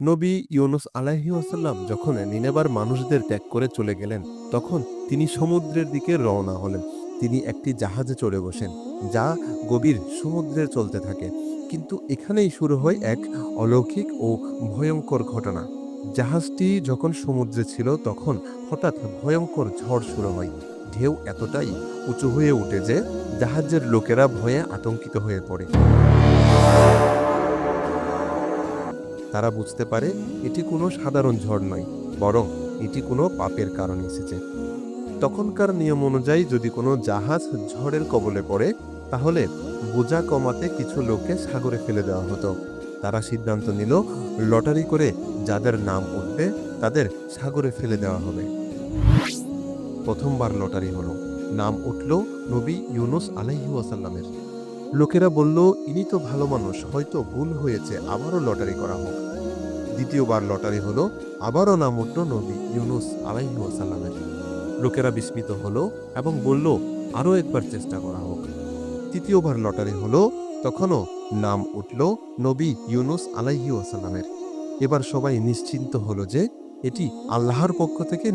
নবী ইউনুস আলাইহি ওয়াসাল্লাম যখন নিনেবার মানুষদের ত্যাগ করে চলে গেলেন, তখন তিনি সমুদ্রের দিকে রওনা হলেন। তিনি একটি জাহাজে চড়ে বসেন, যা গভীর সমুদ্রে চলতে থাকে। কিন্তু এখানেই শুরু হয় এক অলৌকিক ও ভয়ঙ্কর ঘটনা। জাহাজটি যখন সমুদ্রে ছিল, তখন হঠাৎ ভয়ঙ্কর ঝড় শুরু হয়। ঢেউ এতটাই উঁচু হয়ে ওঠে যে জাহাজের লোকেরা ভয়ে আতঙ্কিত হয়ে পড়ে। তারা বুঝতে পারে এটি কোনো সাধারণ ঝড় নয়, বরং এটি কোনো পাপের কারণে এসেছে। তখনকার নিয়ম অনুযায়ী যদি কোনো জাহাজ ঝড়ের কবলে পড়ে, তাহলে বোঝা কমাতে কিছু লোককে সাগরে ফেলে দেওয়া হতো। তারা সিদ্ধান্ত নিল, লটারি করে যাদের নাম উঠবে তাদের সাগরে ফেলে দেওয়া হবে। প্রথমবার লটারি হলো, নাম উঠল নবী ইউনুস আলাইহি ওয়াসাল্লামের। লোকেরা বলল, ইনি তো ভালো মানুষ, হয়তো ভুল হয়েছে, আবারও লটারি করা হোক। দ্বিতীয়বার লটারি হলো, আবারও নাম উঠল নবী ইউনুস আলাইহি ওয়াসাল্লামের। লোকেরা বিস্মিত হলো এবং বলল, আরও একবার চেষ্টা করা হোক। তৃতীয়বার লটারি হলো, তখনও নাম উঠল নবী ইউনুস আলাইহি ওয়াসাল্লামের। এবার সবাই নিশ্চিন্ত হলো যে এটি আল্লাহর পক্ষ থেকে